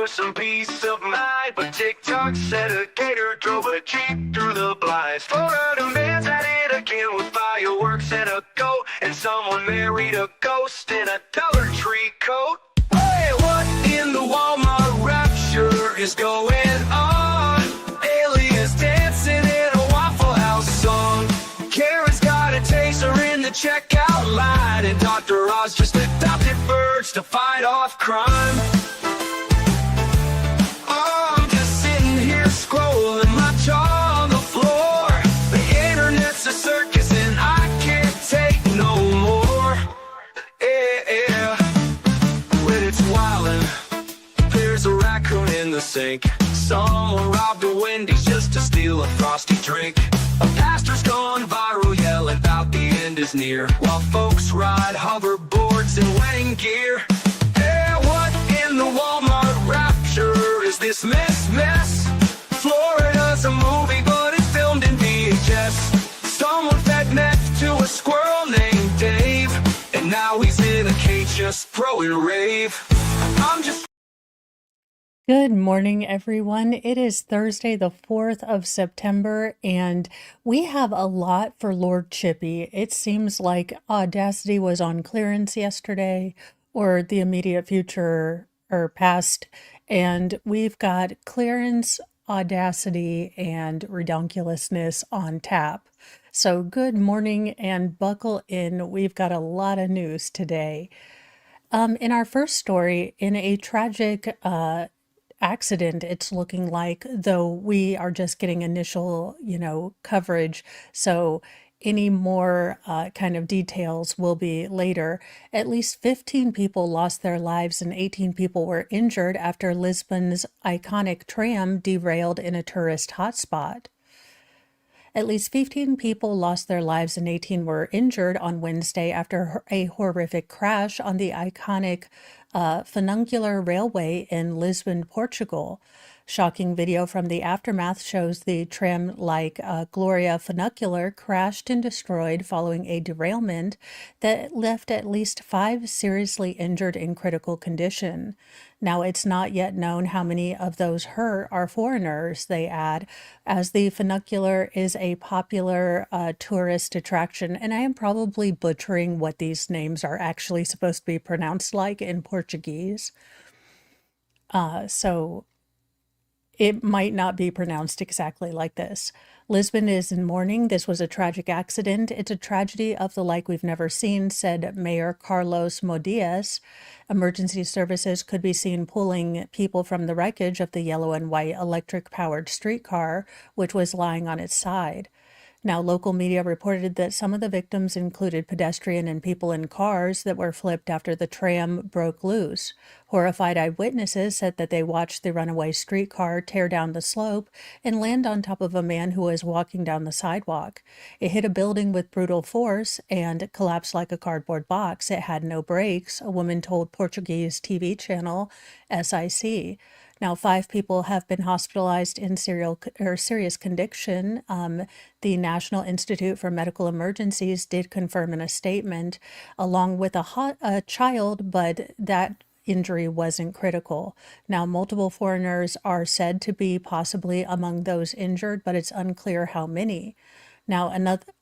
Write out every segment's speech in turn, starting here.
for some peace of mind, but TikTok said a gator drove a Jeep through the blinds. Florida man's at it again with fireworks and a goat, and someone married a ghost in a Dollar Tree coat. Hey, what in the Walmart rapture is going on? Aliens dancing in a Waffle House song. Karen's got a taser in the checkout line, and Dr. Oz just adopted birds to fight off crime. Oh, I'm just sitting here scrolling, my jaw on the floor. The internet's a circus and I can't take no more. Yeah, when it's wildin', there's a raccoon in the sink. Someone robbed a Wendy's just to steal a frosty drink. A pastor's gone viral yelling about the end is near, while folks ride hoverboards in wedding gear. Yeah, what in the Walmart rapture is this mess? Florida's a movie, but it's filmed in VHS. Someone fed meth to a squirrel named Dave, and now he's in a cage just throwing rave. I'm just Good morning, everyone. It is Thursday, the 4th of September, and we have a lot for Lord Chippy. It seems like Audacity was on clearance yesterday, or the immediate future or past, and we've got clearance, Audacity, and redonkulousness on tap. So good morning and buckle in. We've got a lot of news today. In our first story, in a tragic accident, it's looking like, though we are just getting initial, coverage. So any more kind of details will be later. At least 15 people lost their lives and 18 people were injured after Lisbon's iconic tram derailed in a tourist hotspot. At least 15 people lost their lives and 18 were injured on Wednesday after a horrific crash on the iconic funicular railway in Lisbon, Portugal. Shocking video from the aftermath shows the tram-like Gloria funicular crashed and destroyed following a derailment that left at least 5 seriously injured in critical condition. Now, it's not yet known how many of those hurt are foreigners, they add, as the funicular is a popular tourist attraction, and I am probably butchering what these names are actually supposed to be pronounced like in Portuguese. So it might not be pronounced exactly like this. Lisbon is in mourning. This was a tragic accident. It's a tragedy of the like we've never seen, said Mayor Carlos Modias. Emergency services could be seen pulling people from the wreckage of the yellow and white electric-powered streetcar, which was lying on its side. Now, local media reported that some of the victims included pedestrian and people in cars that were flipped after the tram broke loose. Horrified eyewitnesses said that they watched the runaway streetcar tear down the slope and land on top of a man who was walking down the sidewalk. It hit a building with brutal force and collapsed like a cardboard box. It had no brakes, a woman told Portuguese TV channel SIC. Now, 5 people have been hospitalized in serious condition. The National Institute for Medical Emergencies did confirm in a statement, along with a child, but that injury wasn't critical. Now, multiple foreigners are said to be possibly among those injured, but it's unclear how many. Now,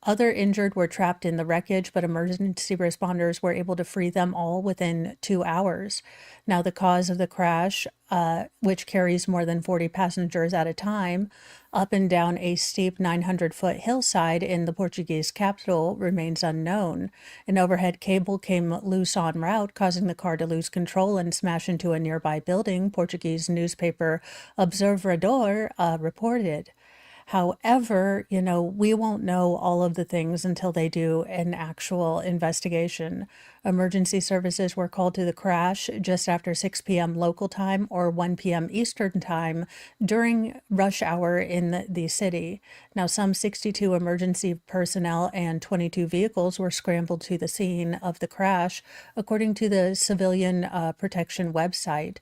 other injured were trapped in the wreckage, but emergency responders were able to free them all within 2 hours. Now, the cause of the crash, which carries more than 40 passengers at a time, up and down a steep 900-foot hillside in the Portuguese capital, remains unknown. An overhead cable came loose en route, causing the car to lose control and smash into a nearby building, Portuguese newspaper Observador reported. However, we won't know all of the things until they do an actual investigation. Emergency services were called to the crash just after 6 p.m. local time or 1 p.m. Eastern time during rush hour in the city. Now, some 62 emergency personnel and 22 vehicles were scrambled to the scene of the crash, according to the Civilian Protection website.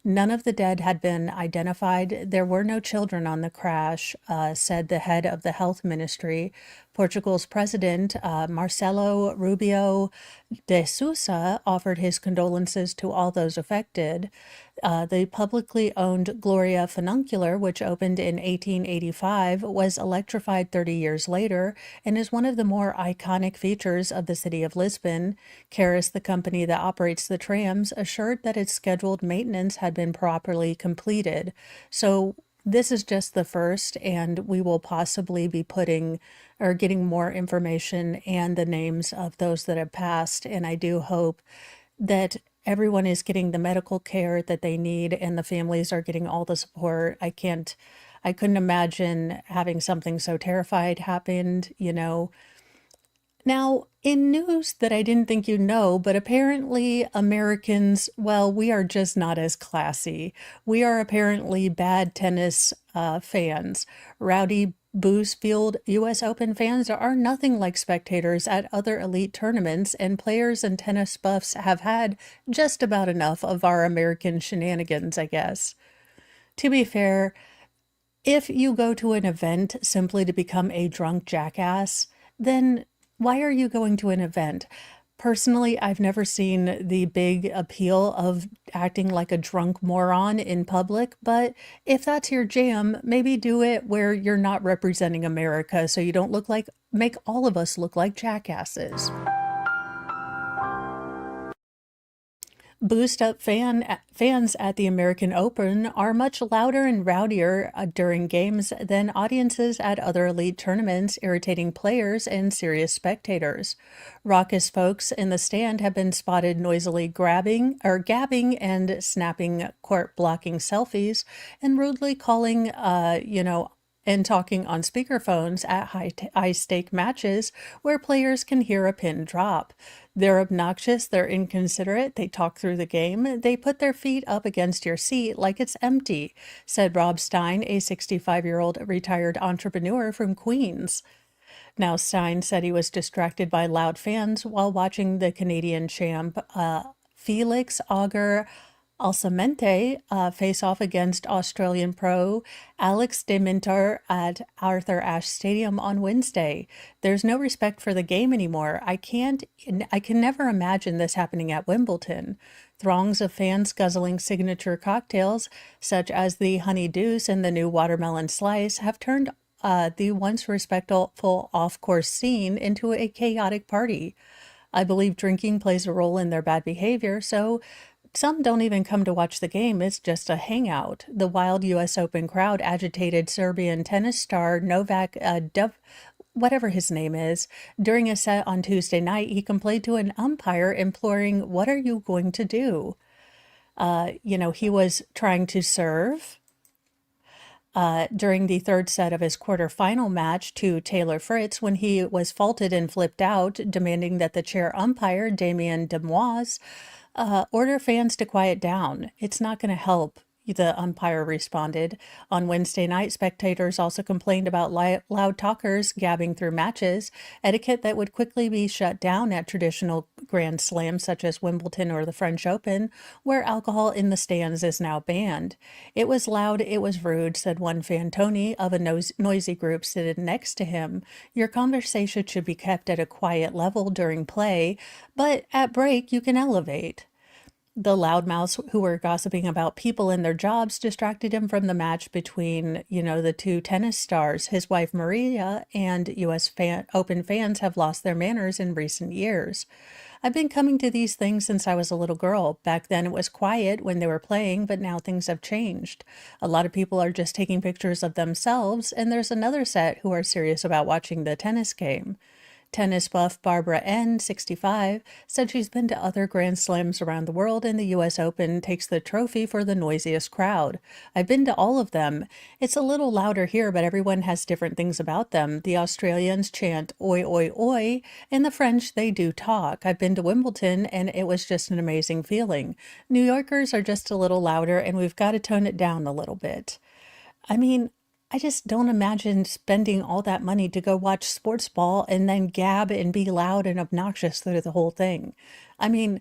None of the dead had been identified. There were no children on the crash, said the head of the health ministry. Portugal's president, Marcelo Rubio de Sousa, offered his condolences to all those affected. The publicly owned Gloria Funicular, which opened in 1885, was electrified 30 years later and is one of the more iconic features of the city of Lisbon. Caris, the company that operates the trams, assured that its scheduled maintenance had been properly completed. So this is just the first, and we will possibly be putting or getting more information and the names of those that have passed. And I do hope that everyone is getting the medical care that they need and the families are getting all the support. I couldn't imagine having something so terrified happened, you know. Now, in news that I didn't think you'd know, but apparently Americans, well, we are just not as classy. We are apparently bad tennis fans. Rowdy, booze-fueled U.S. Open fans are nothing like spectators at other elite tournaments, and players and tennis buffs have had just about enough of our American shenanigans, I guess. To be fair, if you go to an event simply to become a drunk jackass, then why are you going to an event? Personally, I've never seen the big appeal of acting like a drunk moron in public, but if that's your jam, maybe do it where you're not representing America so you don't make all of us look like jackasses. Boost up fans at the American Open are much louder and rowdier during games than audiences at other elite tournaments, irritating players and serious spectators. Raucous folks in the stand have been spotted noisily gabbing and snapping court-blocking selfies and rudely calling, and talking on speakerphones at high-stake matches where players can hear a pin drop. They're obnoxious, they're inconsiderate, they talk through the game, they put their feet up against your seat like it's empty, said Rob Stein, a 65-year-old retired entrepreneur from Queens. Now, Stein said he was distracted by loud fans while watching the Canadian champ Felix Auger Alsamente face off against Australian pro Alex de Minter at Arthur Ashe Stadium on Wednesday. There's no respect for the game anymore. I can never imagine this happening at Wimbledon. Throngs of fans guzzling signature cocktails, such as the Honey Deuce and the new Watermelon Slice, have turned the once respectful off-course scene into a chaotic party. I believe drinking plays a role in their bad behavior, so some don't even come to watch the game. It's just a hangout. The wild U.S. Open crowd agitated Serbian tennis star Novak whatever his name is. During a set on Tuesday night, he complained to an umpire imploring, "What are you going to do?" He was trying to serve during the third set of his quarterfinal match to Taylor Fritz when he was faulted and flipped out, demanding that the chair umpire, Damien Demoise, order fans to quiet down. It's not going to help, the umpire responded. On Wednesday night, spectators also complained about loud talkers gabbing through matches, etiquette that would quickly be shut down at traditional Grand Slams such as Wimbledon or the French Open, where alcohol in the stands is now banned. "It was loud, it was rude," said one fan, Tony, of a noisy group sitting next to him. "Your conversation should be kept at a quiet level during play, but at break you can elevate." The loudmouths who were gossiping about people and their jobs distracted him from the match between, the two tennis stars. His wife Maria and U.S. Open fans have lost their manners in recent years. "I've been coming to these things since I was a little girl. Back then it was quiet when they were playing, but now things have changed. A lot of people are just taking pictures of themselves, and there's another set who are serious about watching the tennis game." Tennis buff Barbara N., 65, said she's been to other Grand Slams around the world, and the U.S. Open takes the trophy for the noisiest crowd. "I've been to all of them. It's a little louder here, but everyone has different things about them. The Australians chant oi, oi, oi, and the French, they do talk. I've been to Wimbledon, and it was just an amazing feeling. New Yorkers are just a little louder, and we've got to tone it down a little bit." I mean, I just don't imagine spending all that money to go watch sports ball and then gab and be loud and obnoxious through the whole thing. I mean,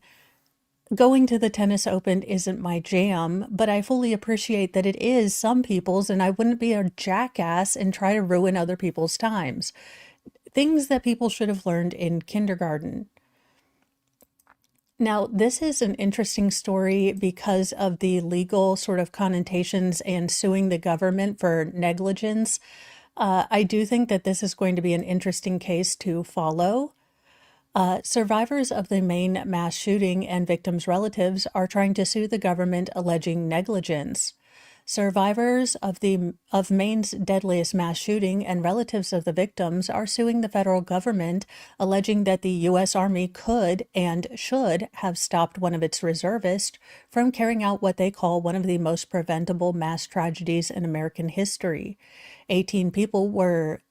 going to the tennis open isn't my jam, but I fully appreciate that it is some people's, and I wouldn't be a jackass and try to ruin other people's times. things that people should have learned in kindergarten. Now, this is an interesting story because of the legal sort of connotations and suing the government for negligence. I do think that this is going to be an interesting case to follow. Survivors of the Maine mass shooting and victims' relatives are trying to sue the government alleging negligence. Survivors of Maine's deadliest mass shooting and relatives of the victims are suing the federal government, alleging that the U.S. Army could and should have stopped one of its reservists from carrying out what they call one of the most preventable mass tragedies in American history. 18 people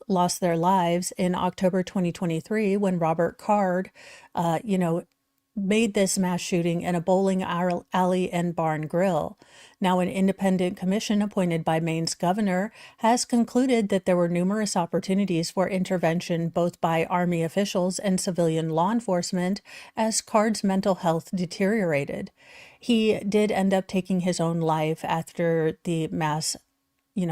lost their lives in October 2023 when Robert Card, made this mass shooting in a bowling alley and barn grill. Now, an independent commission appointed by Maine's governor has concluded that there were numerous opportunities for intervention both by Army officials and civilian law enforcement as Card's mental health deteriorated. He did end up taking his own life after the mass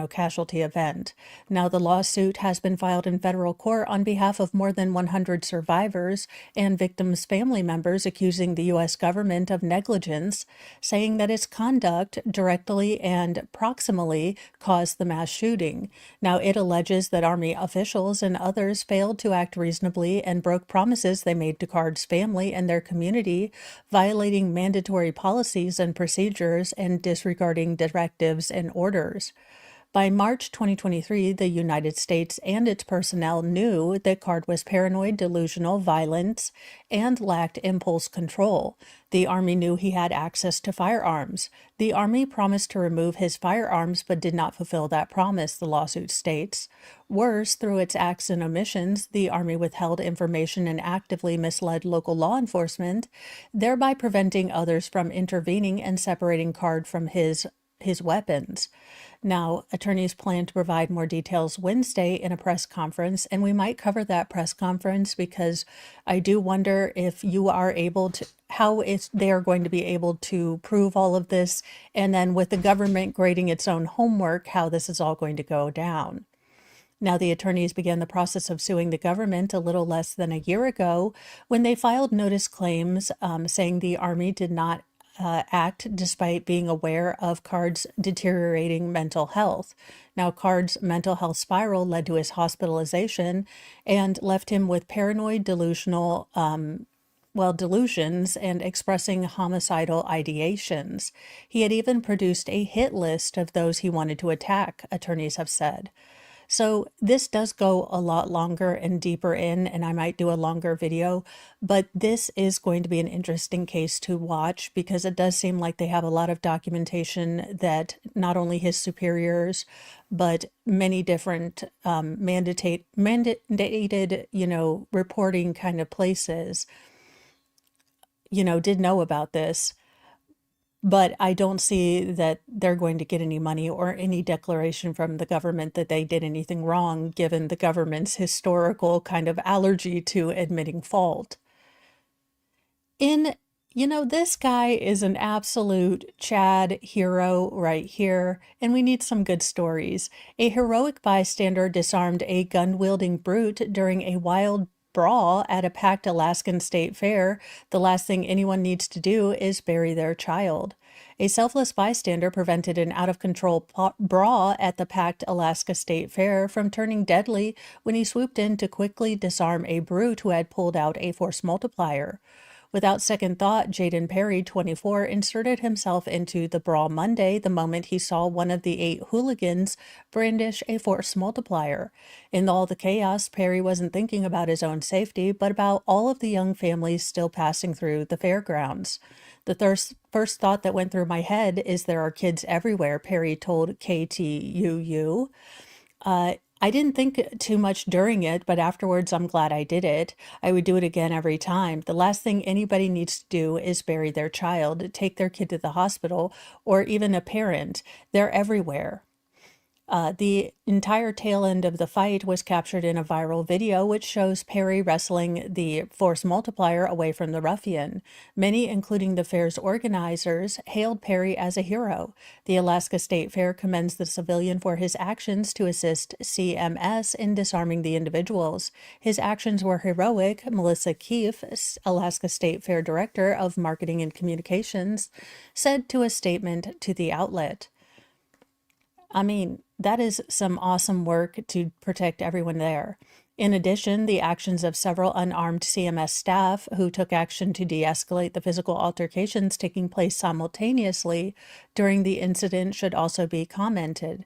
casualty event. Now, the lawsuit has been filed in federal court on behalf of more than 100 survivors and victims' family members, accusing the U.S. government of negligence, saying that its conduct directly and proximally caused the mass shooting. Now, it alleges that Army officials and others failed to act reasonably and broke promises they made to Card's family and their community, violating mandatory policies and procedures and disregarding directives and orders. By March 2023, the United States and its personnel knew that Card was paranoid, delusional, violent, and lacked impulse control. The Army knew he had access to firearms. The Army promised to remove his firearms but did not fulfill that promise, the lawsuit states. Worse, through its acts and omissions, the Army withheld information and actively misled local law enforcement, thereby preventing others from intervening and separating Card from his weapons. Now, attorneys plan to provide more details Wednesday in a press conference, and we might cover that press conference because I do wonder if you are able to, they are going to be able to prove all of this, and then with the government grading its own homework, how this is all going to go down. Now, the attorneys began the process of suing the government a little less than a year ago when they filed notice claims saying the Army did not act despite being aware of Card's deteriorating mental health. Now, Card's mental health spiral led to his hospitalization and left him with paranoid, delusional, delusions and expressing homicidal ideations. He had even produced a hit list of those he wanted to attack, attorneys have said. So this does go a lot longer and deeper in, and I might do a longer video, but this is going to be an interesting case to watch because it does seem like they have a lot of documentation that not only his superiors, but many different mandated, reporting kind of places, did know about this. But I don't see that they're going to get any money or any declaration from the government that they did anything wrong, given the government's historical kind of allergy to admitting fault. This guy is an absolute Chad hero right here, and we need some good stories. A heroic bystander disarmed a gun-wielding brute during a wild brawl at a packed Alaskan state fair. The last thing anyone needs to do is bury their child. A selfless bystander prevented an out-of-control brawl at the packed Alaska State Fair from turning deadly when he swooped in to quickly disarm a brute who had pulled out a force multiplier. Without second thought, Jaden Perry, 24, inserted himself into the brawl Monday the moment he saw one of the 8 hooligans brandish a force multiplier. In all the chaos, Perry wasn't thinking about his own safety, but about all of the young families still passing through the fairgrounds. The first thought that went through my head is there are kids everywhere, Perry told KTUU. I didn't think too much during it, but afterwards I'm glad I did it. I would do it again every time. The last thing anybody needs to do is bury their child, take their kid to the hospital, or even a parent. They're everywhere. The entire tail end of the fight was captured in a viral video, which shows Perry wrestling the force multiplier away from the ruffian. Many, including the fair's organizers, hailed Perry as a hero. The Alaska State Fair commends the civilian for his actions to assist CMS in disarming the individuals. His actions were heroic, Melissa Keefe, Alaska State Fair Director of Marketing and Communications, said to a statement to the outlet. I mean, that is some awesome work to protect everyone there. In addition, the actions of several unarmed CMS staff who took action to de-escalate the physical altercations taking place simultaneously during the incident should also be commended.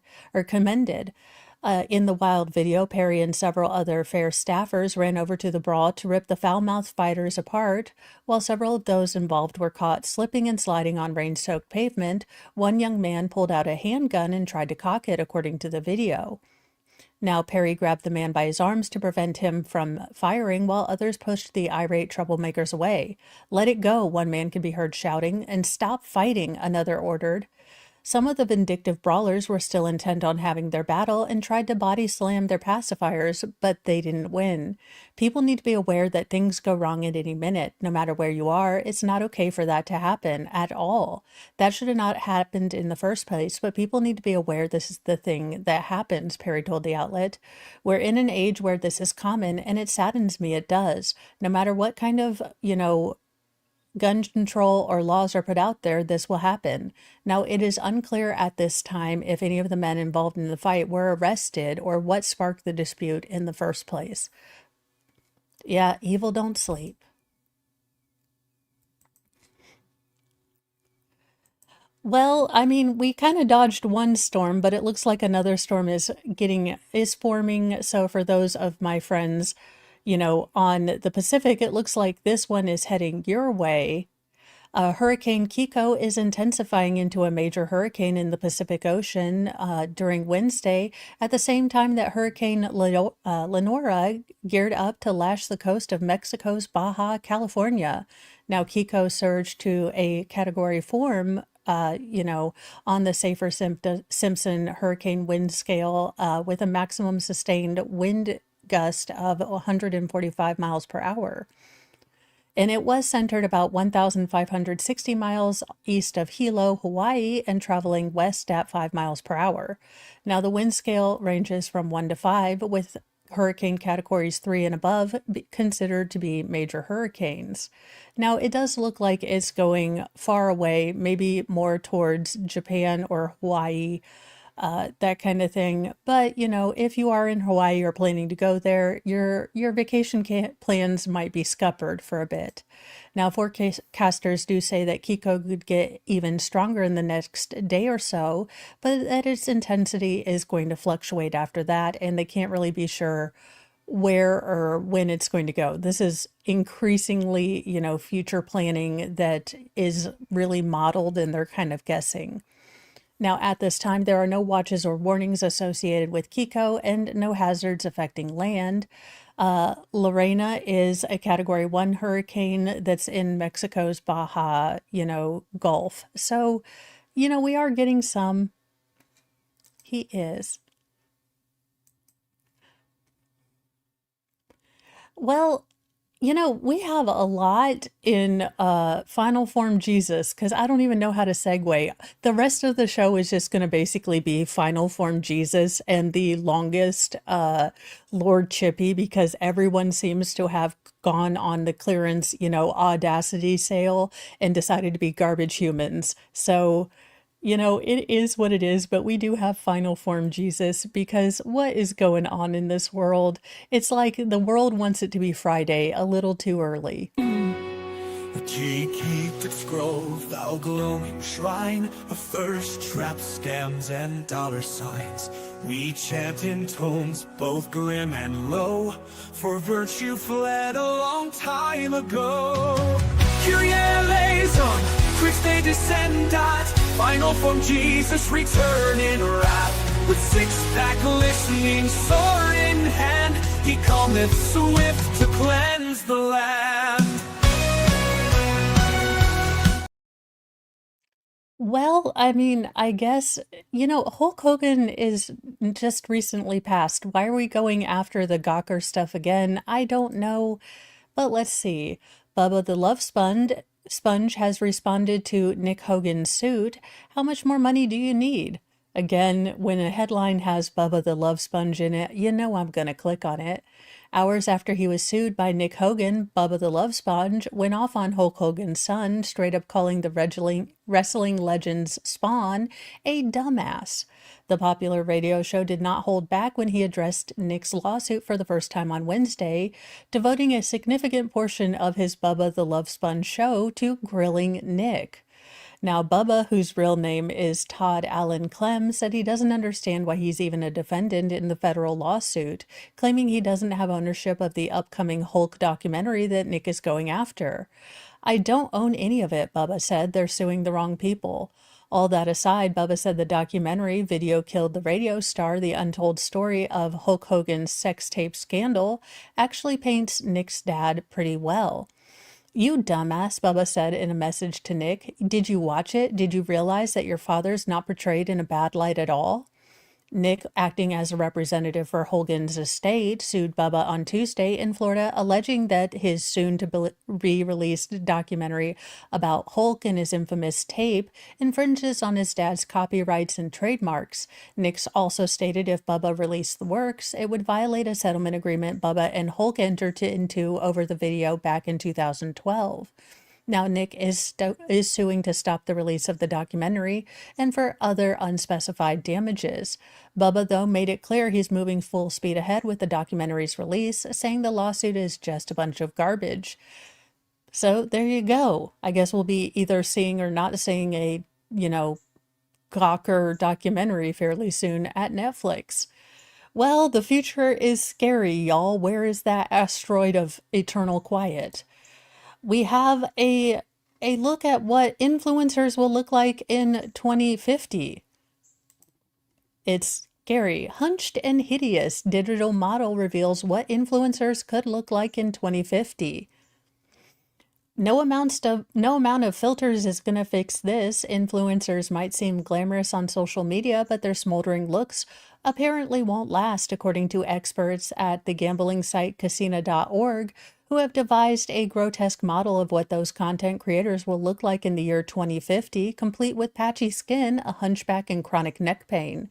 In the wild video, Perry and several other fair staffers ran over to the brawl to rip the foul-mouthed fighters apart. While several of those involved were caught slipping and sliding on rain-soaked pavement, one young man pulled out a handgun and tried to cock it, according to the video. Now, Perry grabbed the man by his arms to prevent him from firing, while others pushed the irate troublemakers away. "Let it go," one man could be heard shouting, "and stop fighting," another ordered. Some of the vindictive brawlers were still intent on having their battle and tried to body slam their pacifiers, but they didn't win. People need to be aware that things go wrong at any minute. No matter where you are, it's not okay for that to happen at all. That should have not happened in the first place, but people need to be aware this is the thing that happens, Perry told the outlet. We're in an age where this is common, and it saddens me it does. No matter what kind of, gun control or laws are put out there, this will happen. Now, it is unclear at this time if any of the men involved in the fight were arrested or what sparked the dispute in the first place. Yeah, evil don't sleep. Well, I mean, we kind of dodged one storm, but it looks like another storm is forming. So for those of my friends, on the Pacific, it looks like this one is heading your way. Hurricane Kiko is intensifying into a major hurricane in the Pacific Ocean during Wednesday, at the same time that Hurricane Lenora geared up to lash the coast of Mexico's Baja California. Now, Kiko surged to a Category 4 on the Saffir-Simpson hurricane wind scale with a maximum sustained wind gust of 145 miles per hour. And it was centered about 1,560 miles east of Hilo, Hawaii, and traveling west at 5 miles per hour. Now, the wind scale ranges from 1 to 5, with hurricane categories 3 and above considered to be major hurricanes. Now, it does look like it's going far away, maybe more towards Japan or Hawaii, that kind of thing. But, if you are in Hawaii or planning to go there, your vacation plans might be scuppered for a bit. Now, forecasters do say that Kiko could get even stronger in the next day or so, but that its intensity is going to fluctuate after that, and they can't really be sure where or when it's going to go. This is increasingly, future planning that is really modeled, and they're kind of guessing. Now, at this time, there are no watches or warnings associated with Kiko and no hazards affecting land. Lorena is a Category 1 hurricane that's in Mexico's Baja, Gulf. So, we are getting some. He is. Well, we have a lot in Final Form Jesus, because I don't even know how to segue. The rest of the show is just going to basically be Final Form Jesus and the longest Lord Chippy, because everyone seems to have gone on the clearance, Audacity sale and decided to be garbage humans. So, it is what it is, but we do have Final Form Jesus, because what is going on in this world? It's like the world wants it to be Friday a little too early. The key keep its grove, thou glowing shrine of thirst traps, scams, and dollar signs. We chant in tones both grim and low, for virtue fled a long time ago. Kyrie eleison, Christe descendat, Final Form Jesus return in wrath. With six-pack glistening, sword in hand, he cometh swift to cleanse the land. Well, I mean, I guess, Hulk Hogan is just recently passed. Why are we going after the Gawker stuff again? I don't know. But let's see. Bubba the Love Sponge has responded to Nick Hogan's suit. How much more money do you need? Again, when a headline has Bubba the Love Sponge in it, you know I'm going to click on it. Hours after he was sued by Nick Hogan, Bubba the Love Sponge went off on Hulk Hogan's son, straight up calling the wrestling legend's spawn a dumbass. The popular radio show did not hold back when he addressed Nick's lawsuit for the first time on Wednesday, devoting a significant portion of his Bubba the Love Sponge show to grilling Nick. Now, Bubba, whose real name is Todd Allen Clem, said he doesn't understand why he's even a defendant in the federal lawsuit, claiming he doesn't have ownership of the upcoming Hulk documentary that Nick is going after. I don't own any of it, Bubba said. They're suing the wrong people. All that aside, Bubba said the documentary, Video Killed the Radio Star, The Untold Story of Hulk Hogan's sex tape scandal, actually paints Nick's dad pretty well. You dumbass, Bubba said in a message to Nick. Did you watch it? Did you realize that your father's not portrayed in a bad light at all? Nick, acting as a representative for Hogan's estate, sued Bubba on Tuesday in Florida, alleging that his soon-to-be-released documentary about Hulk and his infamous tape infringes on his dad's copyrights and trademarks. Nick also stated if Bubba released the works, it would violate a settlement agreement Bubba and Hulk entered into over the video back in 2012. Now, Nick is suing to stop the release of the documentary and for other unspecified damages. Bubba, though, made it clear he's moving full speed ahead with the documentary's release, saying the lawsuit is just a bunch of garbage. So there you go. I guess we'll be either seeing or not seeing a, Gawker documentary fairly soon at Netflix. Well, the future is scary, y'all. Where is that asteroid of eternal quiet? We have a look at what influencers will look like in 2050. It's scary. Hunched and hideous digital model reveals what influencers could look like in 2050. No amount of filters is going to fix this. Influencers might seem glamorous on social media, but their smoldering looks apparently won't last, according to experts at the gambling site casino.org, who have devised a grotesque model of what those content creators will look like in the year 2050, complete with patchy skin, a hunchback, and chronic neck pain.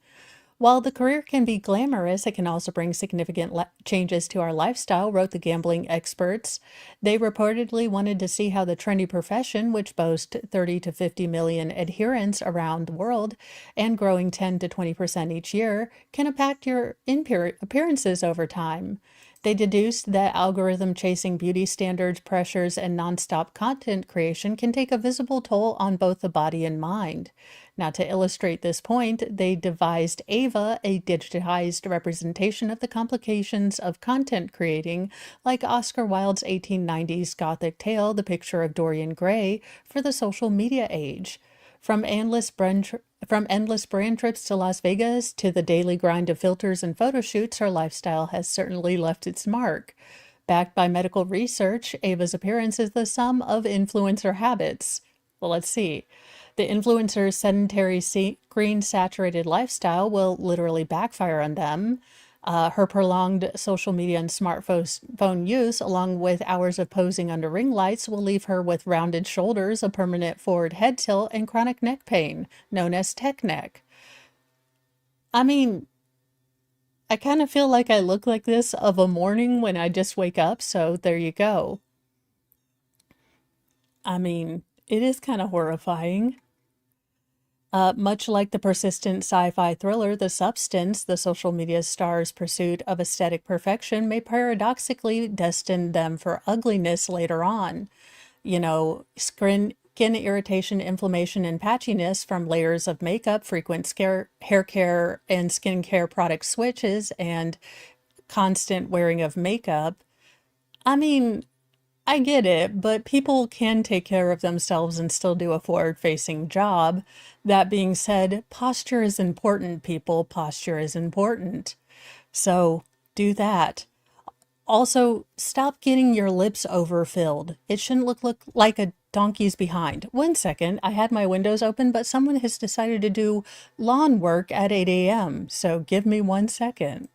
While the career can be glamorous, it can also bring significant changes to our lifestyle, wrote the gambling experts. They reportedly wanted to see how the trendy profession, which boasts 30 to 50 million adherents around the world and growing 10 to 20% each year, can impact your appearances over time. They deduced that algorithm chasing beauty standards, pressures, and nonstop content creation can take a visible toll on both the body and mind. Now, to illustrate this point, they devised Ava, a digitized representation of the complications of content creating, like Oscar Wilde's 1890s Gothic tale, The Picture of Dorian Gray, for the social media age. From endless brand trips to Las Vegas to the daily grind of filters and photo shoots, her lifestyle has certainly left its mark. Backed by medical research, Ava's appearance is the sum of influencer habits. Well, let's see. The influencer's sedentary screen-saturated lifestyle will literally backfire on them. Her prolonged social media and smartphone use, along with hours of posing under ring lights, will leave her with rounded shoulders, a permanent forward head tilt, and chronic neck pain, known as tech neck. I mean, I kind of feel like I look like this of a morning when I just wake up, so there you go. I mean, it is kind of horrifying. Much like the persistent sci-fi thriller The Substance, the social media star's pursuit of aesthetic perfection may paradoxically destine them for ugliness later on. Skin irritation, inflammation, and patchiness from layers of makeup, frequent hair care and skincare product switches, and constant wearing of makeup. I mean, I get it, but people can take care of themselves and still do a forward-facing job. That being said, posture is important, people. Posture is important. So do that. Also, stop getting your lips overfilled. It shouldn't look like a Donkeys behind. One second, I had my windows open, but someone has decided to do lawn work at 8 a.m. So give me 1 second.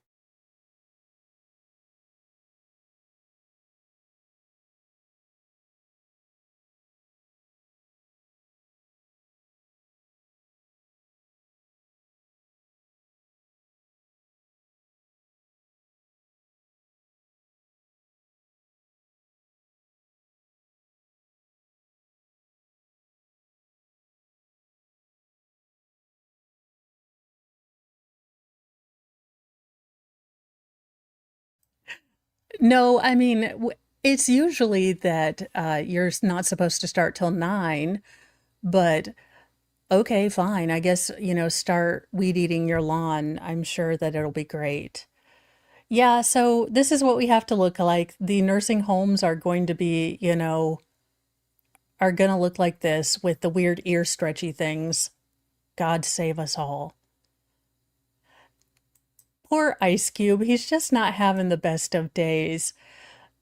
No, I mean, it's usually that you're not supposed to start till 9, but okay, fine. I guess, start weed eating your lawn. I'm sure that it'll be great. Yeah, so this is what we have to look like. The nursing homes are going to be, are going to look like this with the weird ear stretchy things. God save us all. Poor Ice Cube. He's just not having the best of days.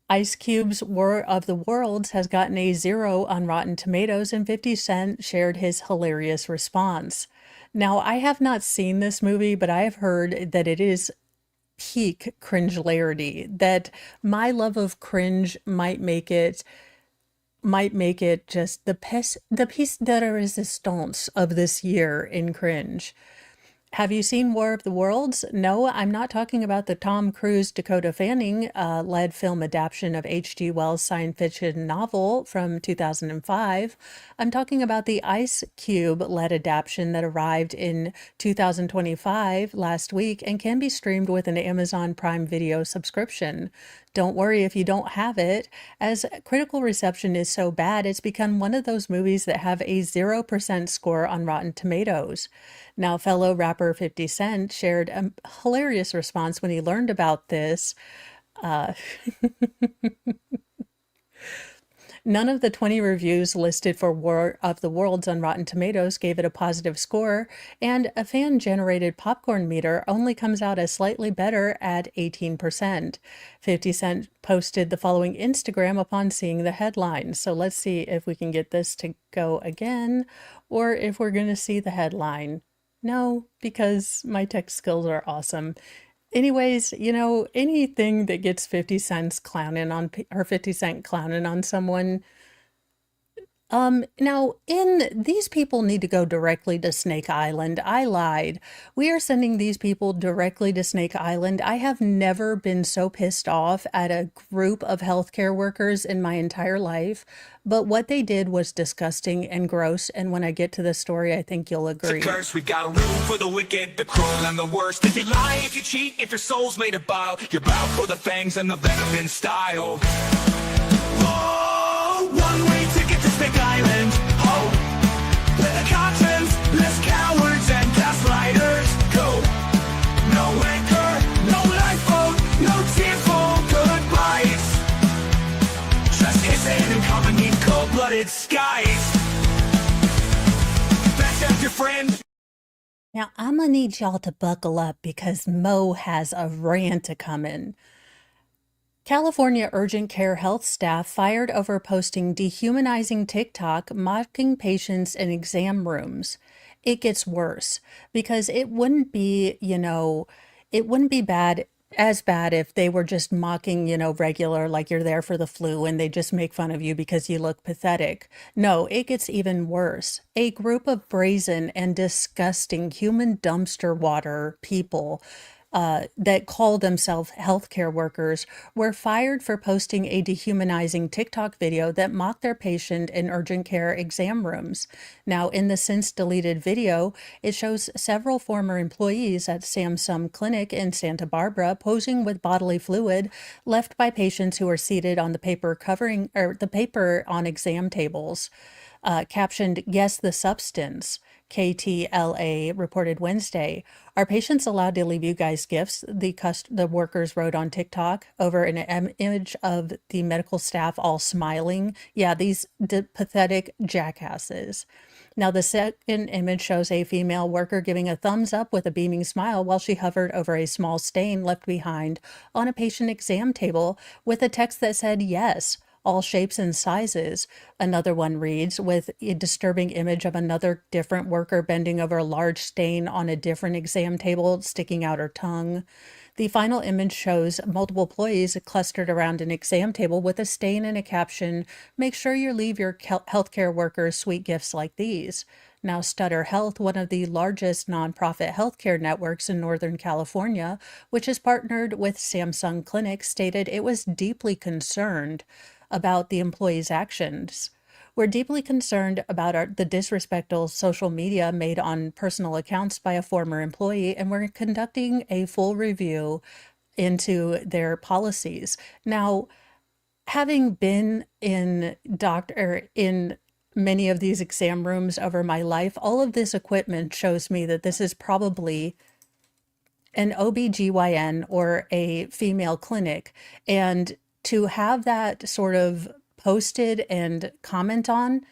Ice Cube's War of the Worlds has gotten a 0 on Rotten Tomatoes, and 50 Cent shared his hilarious response. Now, I have not seen this movie, but I have heard that it is peak cringelarity, that my love of cringe might make it just the piece de resistance of this year in cringe. Have you seen War of the Worlds? No, I'm not talking about the Tom Cruise, Dakota Fanning led film adaptation of H.G. Wells' science fiction novel from 2005. I'm talking about the Ice Cube led adaptation that arrived in 2025 last week and can be streamed with an Amazon Prime Video subscription. Don't worry if you don't have it, as critical reception is so bad, it's become one of those movies that have a 0% score on Rotten Tomatoes. Now, fellow rapper 50 Cent shared a hilarious response when he learned about this. Uh, None of the 20 reviews listed for War of the Worlds on Rotten Tomatoes gave it a positive score, and a fan-generated popcorn meter only comes out as slightly better at 18%. 50 Cent posted the following Instagram upon seeing the headline. So let's see if we can get this to go again, or if we're going to see the headline. No, because my tech skills are awesome. Anyways, anything that gets 50 cents clowning on or 50 Cent clowning on someone. Now these people need to go directly to Snake Island. I lied. We are sending these people directly to Snake Island. I have never been so pissed off at a group of healthcare workers in my entire life, but what they did was disgusting and gross. And when I get to the story, I think you'll agree. It's a curse, we got a rule for the wicked, the cruel, and the worst. If you lie, if you cheat, if your soul's made of bile, you're bound for the fangs and the venom in style. Oh, one-way ticket to Snake Island. Oh, better conscience, less cowards and gaslighters. Go. No anchor, no lifeboat, no tearful goodbyes. Just hissing and coming in cold-blooded skies. Best as your friend. Now, I'm gonna need y'all to buckle up because Mo has a rant a coming. California urgent care health staff fired over posting dehumanizing TikTok mocking patients in exam rooms. It gets worse because it wouldn't be as bad if they were just mocking, regular, like you're there for the flu and they just make fun of you because you look pathetic. No, it gets even worse. A group of brazen and disgusting human dumpster water people that call themselves healthcare workers were fired for posting a dehumanizing TikTok video that mocked their patient in urgent care exam rooms. Now, in the since deleted video, it shows several former employees at Samsung Clinic in Santa Barbara posing with bodily fluid left by patients who are seated on the paper covering or the paper on exam tables. Captioned, "Guess the substance." KTLA reported Wednesday. "Are patients allowed to leave you guys gifts?" The workers wrote on TikTok over an image of the medical staff all smiling. Yeah, these pathetic jackasses. Now, the second image shows a female worker giving a thumbs up with a beaming smile while she hovered over a small stain left behind on a patient exam table with a text that said, "Yes, all shapes and sizes. Another one reads, with a disturbing image of another different worker bending over a large stain on a different exam table, sticking out her tongue. The final image shows multiple employees clustered around an exam table with a stain and a caption, "Make sure you leave your healthcare workers sweet gifts like these." Now, Stutter Health, one of the largest nonprofit healthcare networks in Northern California, which has partnered with Samsung Clinic, stated it was deeply concerned about the employees' actions. We're deeply concerned about the disrespectful social media made on personal accounts by a former employee, and we're conducting a full review into their policies. Now, having been in many of these exam rooms over my life, all of this equipment shows me that this is probably an OBGYN or a female clinic. And to have that sort of posted and comment on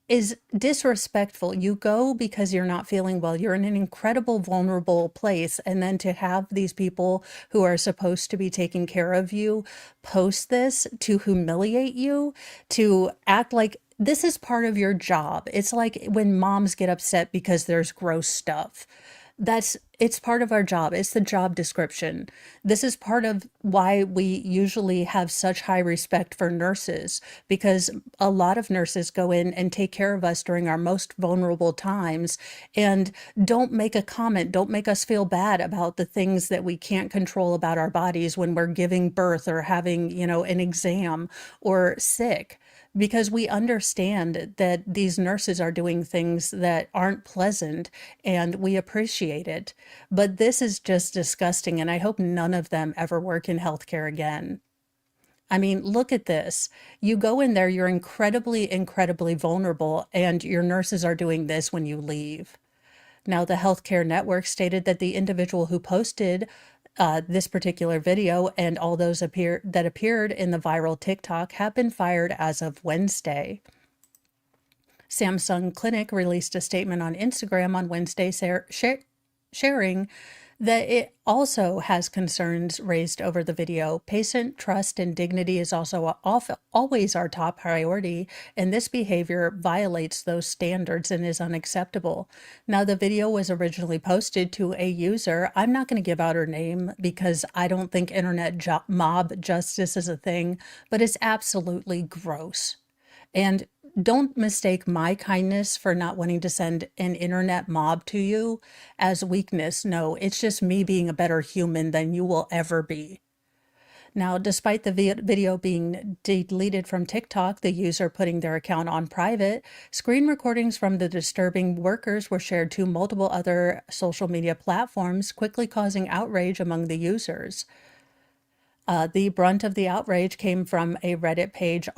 is disrespectful. You go because you're not feeling well. You're in an incredible vulnerable place. And then to have these people who are supposed to be taking care of you post this to humiliate you, to act like this is part of your job. It's like when moms get upset because there's gross stuff. It's part of our job. It's the job description. This is part of why we usually have such high respect for nurses, because a lot of nurses go in and take care of us during our most vulnerable times. And don't make a comment, don't make us feel bad about the things that we can't control about our bodies when we're giving birth or having, an exam or sick, because we understand that these nurses are doing things that aren't pleasant and we appreciate it. But this is just disgusting, and I hope none of them ever work in healthcare again. I mean, look at this. You go in there, you're incredibly, incredibly vulnerable, and your nurses are doing this when you leave. Now, the healthcare network stated that the individual who posted this particular video and all those that appeared in the viral TikTok have been fired as of Wednesday. Samsung Clinic released a statement on Instagram on Wednesday sharing that it also has concerns raised over the video. Patient trust and dignity is also always our top priority, and this behavior violates those standards and is unacceptable. Now, the video was originally posted to a user. I'm not going to give out her name because I don't think internet mob justice is a thing, but it's absolutely gross. And don't mistake my kindness for not wanting to send an internet mob to you as weakness. No, it's just me being a better human than you will ever be. Now, despite the video being deleted from TikTok, the user putting their account on private, screen recordings from the disturbing workers were shared to multiple other social media platforms, quickly causing outrage among the users. The brunt of the outrage came from a Reddit page,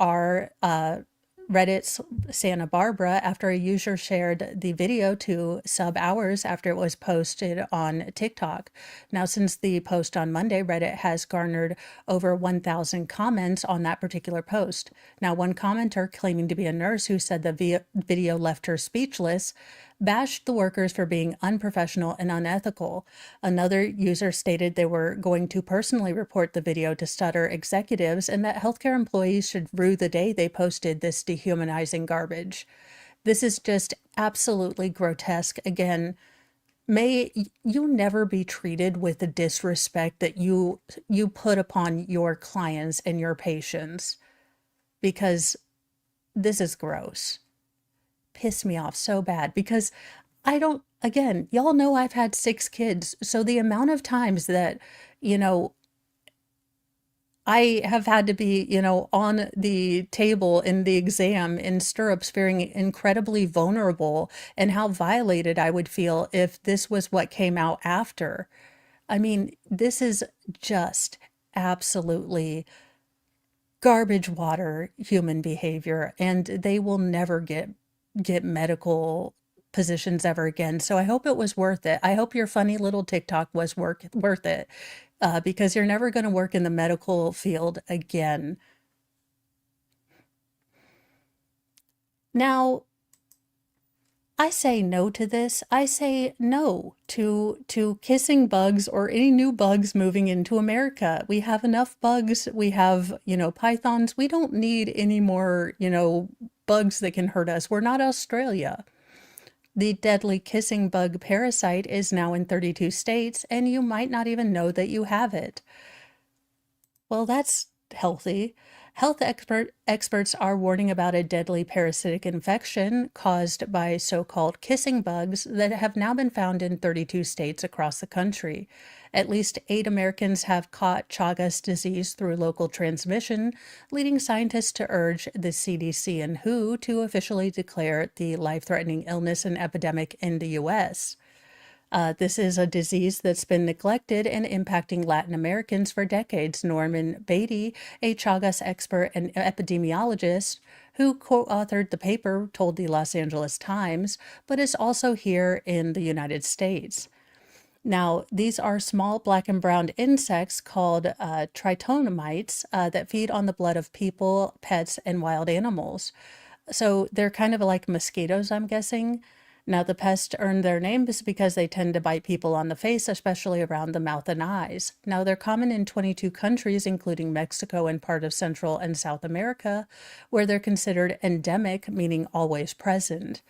Reddit's Santa Barbara, after a user shared the video to sub-hours after it was posted on TikTok. Now, since the post on Monday, Reddit has garnered over 1,000 comments on that particular post. Now, one commenter claiming to be a nurse who said the video left her speechless bashed the workers for being unprofessional and unethical. Another user stated they were going to personally report the video to Stutter executives and that healthcare employees should rue the day they posted this dehumanizing garbage. This is just absolutely grotesque. Again, may you never be treated with the disrespect that you put upon your clients and your patients, because this is gross. Piss me off so bad, because again, y'all know I've had 6 kids. So the amount of times that, I have had to be, on the table in the exam in stirrups, feeling incredibly vulnerable, and how violated I would feel if this was what came out after. I mean, this is just absolutely garbage water human behavior, and they will never get medical positions ever again. So I hope it was worth it. I hope your funny little TikTok was worth it, because you're never going to work in the medical field again. Now, I say no to this. I say no to kissing bugs or any new bugs moving into America. We have enough bugs. We have, pythons. We don't need any more, bugs that can hurt us. We're not Australia. The deadly kissing bug parasite is now in 32 states, and you might not even know that you have it. Well, that's healthy. Experts are warning about a deadly parasitic infection caused by so-called kissing bugs that have now been found in 32 states across the country. At least 8 Americans have caught Chagas disease through local transmission, leading scientists to urge the CDC and WHO to officially declare the life-threatening illness an epidemic in the U.S. This is a disease that's been neglected and impacting Latin Americans for decades. Norman Beatty, a Chagas expert and epidemiologist who co-authored the paper, told the Los Angeles Times, but is also here in the United States. Now, these are small black and brown insects called tritonomites that feed on the blood of people, pets, and wild animals. So they're kind of like mosquitoes, I'm guessing. Now, the pests earn their names because they tend to bite people on the face, especially around the mouth and eyes. Now, they're common in 22 countries, including Mexico and part of Central and South America, where they're considered endemic, meaning always present.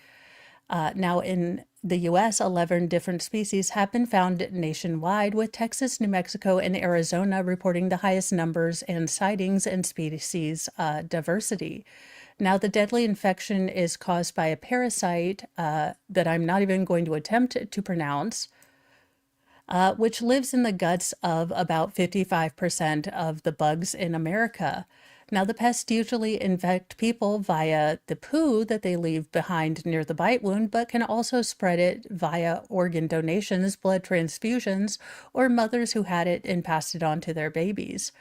Now, in the U.S., 11 different species have been found nationwide, with Texas, New Mexico, and Arizona reporting the highest numbers and sightings and species diversity. Now, the deadly infection is caused by a parasite that I'm not even going to attempt to pronounce, which lives in the guts of about 55% of the bugs in America. Now, the pests usually infect people via the poo that they leave behind near the bite wound, but can also spread it via organ donations, blood transfusions, or mothers who had it and passed it on to their babies.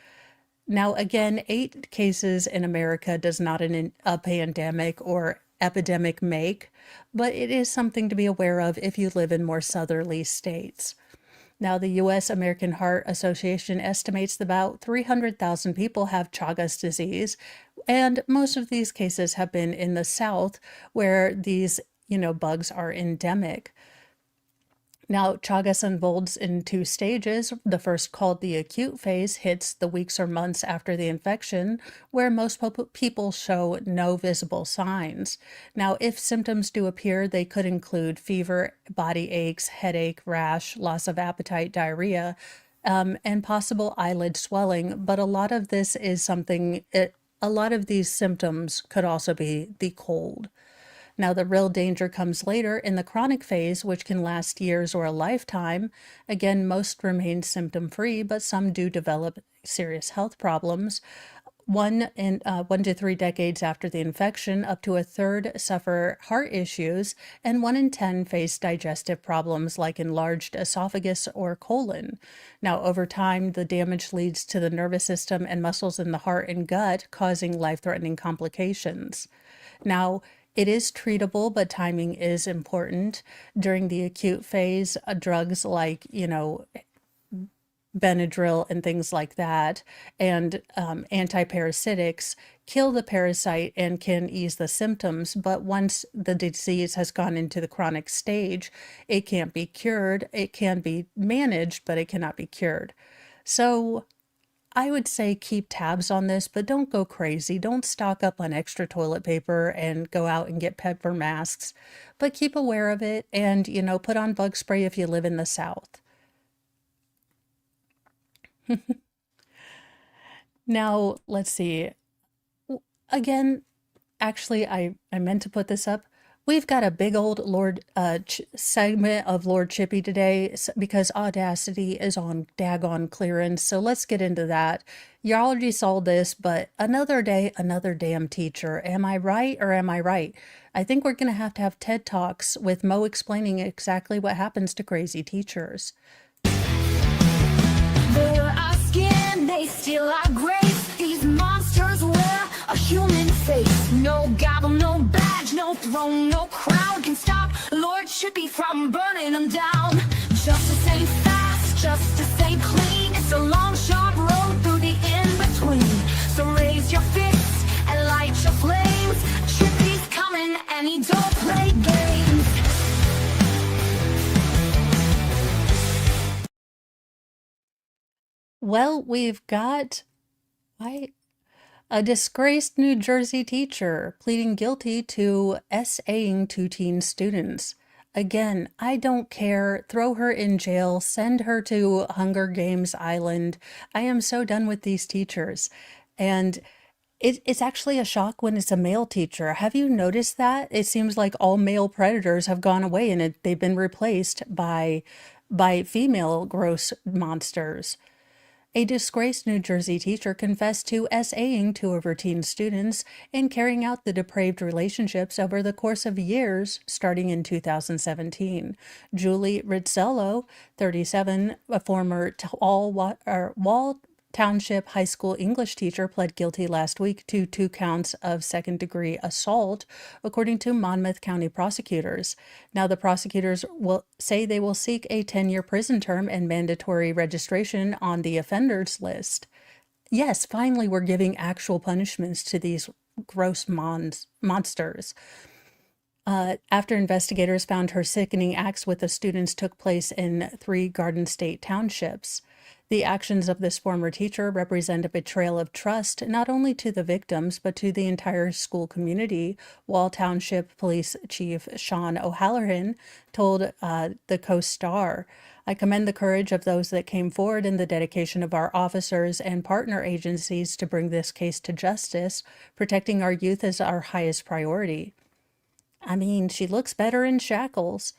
Now, again, 8 cases in America does not a pandemic or epidemic make, but it is something to be aware of if you live in more southerly states. Now, the U.S. American Heart Association estimates that about 300,000 people have Chagas disease, and most of these cases have been in the South, where these, bugs are endemic. Now, Chagas unfolds in 2 stages. The first, called the acute phase, hits the weeks or months after the infection, where most people show no visible signs. Now, if symptoms do appear, they could include fever, body aches, headache, rash, loss of appetite, diarrhea, and possible eyelid swelling. But a lot of this is a lot of these symptoms could also be the cold. Now, the real danger comes later in the chronic phase, which can last years or a lifetime. Again, most remain symptom-free, but some do develop serious health problems. 1 to 3 decades after the infection, up to a third suffer heart issues, and 1 in 10 face digestive problems like enlarged esophagus or colon. Now, over time, the damage leads to the nervous system and muscles in the heart and gut, causing life-threatening complications. Now, it is treatable, but timing is important. During the acute phase, drugs like, Benadryl and things like that, and antiparasitics kill the parasite and can ease the symptoms. But once the disease has gone into the chronic stage, it can't be cured. It can be managed, but it cannot be cured. So I would say keep tabs on this, but don't go crazy. Don't stock up on extra toilet paper and go out and get pepper masks, but keep aware of it and, put on bug spray if you live in the South. Now, let's see. Again, actually, I meant to put this up. We've got a big old segment of Lord Chippy today because Audacity is on daggone clearance. So let's get into that. You already saw this, but another day, another damn teacher. Am I right or am I right? I think we're going to have TED Talks with Mo explaining exactly what happens to crazy teachers. They're our skin, they steal our grace. These monsters wear a human face. No gavel, no badge, no throne, no crown can stop Lord Chippy from burning them down. Justice ain't fast, justice ain't clean. It's a long, sharp road through the in-between. So raise your fists and light your flames. Chippy's coming and he don't play games. Well, we've got I, a disgraced New Jersey teacher pleading guilty to SAing two teen students. Again, I don't care. Throw her in jail. Send her to Hunger Games Island. I am so done with these teachers. And it's actually a shock when it's a male teacher. Have you noticed that? It seems like all male predators have gone away and they've been replaced by female gross monsters. A disgraced New Jersey teacher confessed to SAing two of her teen students and carrying out the depraved relationships over the course of years, starting in 2017. Julie Rizzello, 37, a former Wall Township High School English teacher, pled guilty last week to 2 counts of second-degree assault, according to Monmouth County prosecutors. Now, the prosecutors will say they will seek a 10-year prison term and mandatory registration on the offenders list. Yes, finally, we're giving actual punishments to these gross monsters. After investigators found her sickening acts with the students took place in 3 Garden State townships. The actions of this former teacher represent a betrayal of trust not only to the victims but to the entire school community, Wall Township Police Chief Sean O'Halloran told the Co-Star. I commend the courage of those that came forward and the dedication of our officers and partner agencies to bring this case to justice. Protecting our youth is our highest priority. I mean, she looks better in shackles.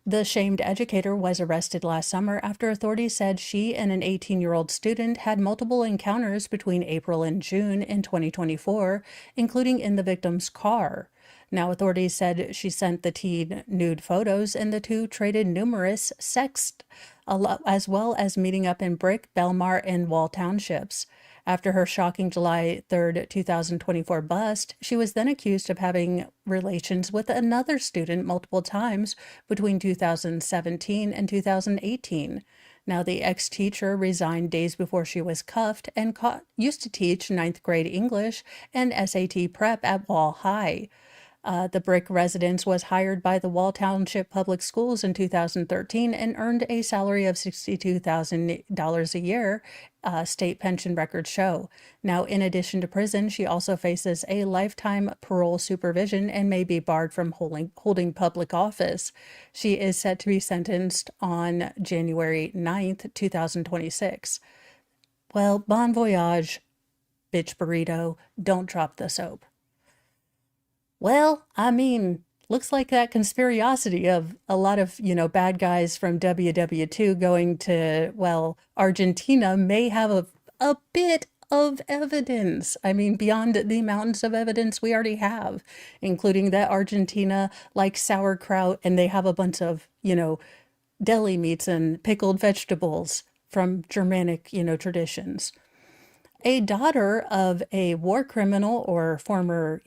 The shamed educator was arrested last summer after authorities said she and an 18-year-old student had multiple encounters between April and June in 2024, including in the victim's car. Now, authorities said she sent the teen nude photos and the two traded numerous sexts, as well as meeting up in Brick, Belmar, and Wall Townships. After her shocking July 3rd, 2024 bust, she was then accused of having relations with another student multiple times between 2017 and 2018. Now, the ex-teacher resigned days before she was cuffed and used to teach 9th grade English and SAT prep at Wall High. The Brick residence was hired by the Wall Township Public Schools in 2013 and earned a salary of $62,000 a year, state pension records show. Now, in addition to prison, she also faces a lifetime parole supervision and may be barred from holding public office. She is set to be sentenced on January 9th, 2026. Well, bon voyage, bitch burrito. Don't drop the soap. Well, I mean, looks like that conspiracy of a lot of, bad guys from WW2 going to, well, Argentina may have a bit of evidence. I mean, beyond the mountains of evidence we already have, including that Argentina likes sauerkraut and they have a bunch of, deli meats and pickled vegetables from Germanic, traditions. A daughter of a war criminal or former,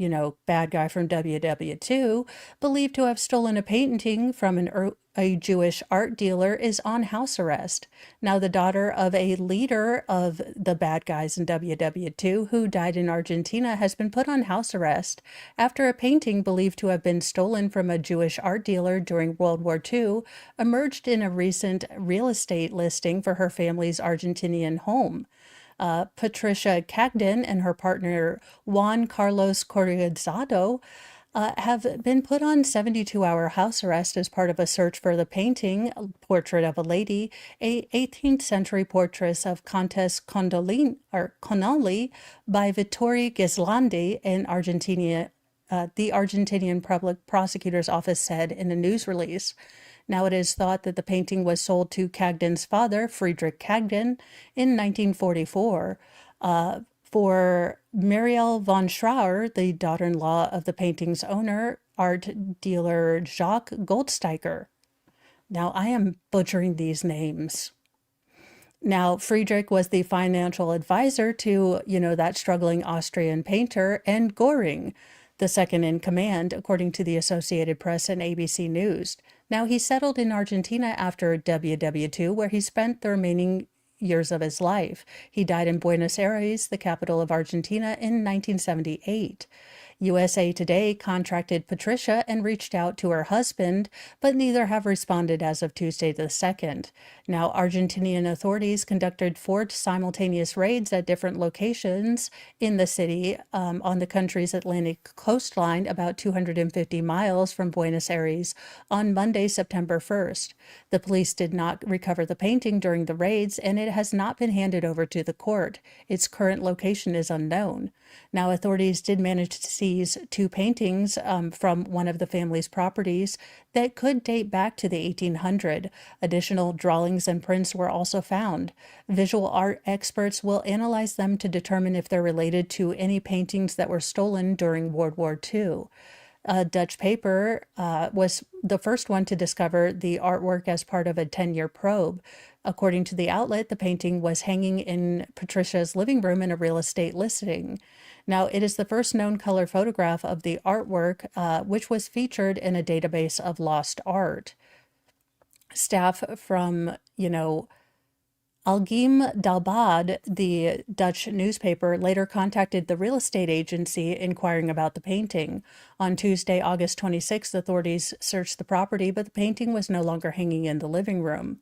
bad guy from WW2, believed to have stolen a painting from a Jewish art dealer, is on house arrest. Now, the daughter of a leader of the bad guys in WW2 who died in Argentina has been put on house arrest after a painting believed to have been stolen from a Jewish art dealer during World War II emerged in a recent real estate listing for her family's Argentinian home. Patricia Cagden and her partner Juan Carlos Corrizado have been put on 72-hour house arrest as part of a search for the painting, Portrait of a Lady, a 18th century portrait of Countess Connolly by Vittorio Gislandi in Argentina, the Argentinian Public Prosecutor's Office said in a news release. Now, it is thought that the painting was sold to Cagden's father, Friedrich Cagden, in 1944. For Muriel von Schrauer, the daughter-in-law of the painting's owner, art dealer Jacques Goldsteiger. Now, I am butchering these names. Now, Friedrich was the financial advisor to, that struggling Austrian painter, and Göring, the second in command, according to the Associated Press and ABC News. Now, he settled in Argentina after WW2, where he spent the remaining years of his life. He died in Buenos Aires, the capital of Argentina, in 1978. USA Today contacted Patricia and reached out to her husband, but neither have responded as of Tuesday the 2nd. Now, Argentinian authorities conducted 4 simultaneous raids at different locations in the city on the country's Atlantic coastline, about 250 miles from Buenos Aires, on Monday, September 1st. The police did not recover the painting during the raids, and it has not been handed over to the court. Its current location is unknown. Now, authorities did manage to seize 2 paintings from one of the family's properties that could date back to the 1800s. Additional drawings and prints were also found. Visual art experts will analyze them to determine if they're related to any paintings that were stolen during World War II. A Dutch paper was the first one to discover the artwork as part of a 10-year probe. According to the outlet, the painting was hanging in Patricia's living room in a real estate listing. Now, it is the first known color photograph of the artwork, which was featured in a database of lost art. Staff from, Algem Dalbad, the Dutch newspaper, later contacted the real estate agency inquiring about the painting. On Tuesday, August 26th, authorities searched the property, but the painting was no longer hanging in the living room.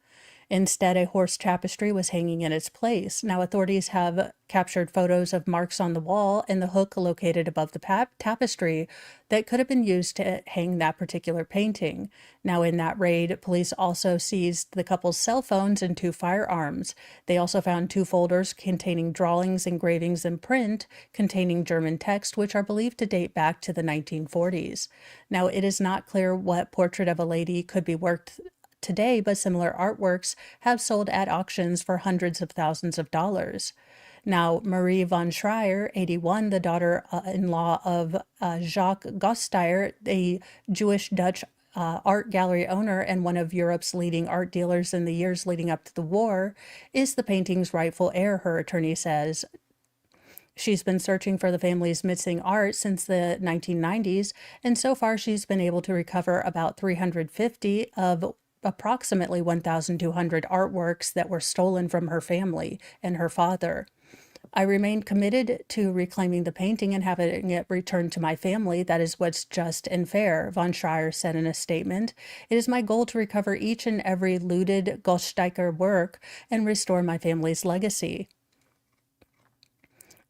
Instead, a horse tapestry was hanging in its place. Now, authorities have captured photos of marks on the wall and the hook located above the tapestry that could have been used to hang that particular painting. Now, in that raid, police also seized the couple's cell phones and 2 firearms. They also found 2 folders containing drawings, engravings, and print containing German text, which are believed to date back to the 1940s. Now, it is not clear what portrait of a lady could be worked today, but similar artworks have sold at auctions for hundreds of thousands of dollars. Now, Marie von Schreier, 81, the daughter-in-law of Jacques Gosteyer, a Jewish Dutch art gallery owner and one of Europe's leading art dealers in the years leading up to the war, is the painting's rightful heir, her attorney says. She's been searching for the family's missing art since the 1990s, and so far she's been able to recover about 350 of approximately 1,200 artworks that were stolen from her family and her father. I remain committed to reclaiming the painting and having it returned to my family. That is what's just and fair, von Schreier said in a statement. It is my goal to recover each and every looted Gosteyer work and restore my family's legacy.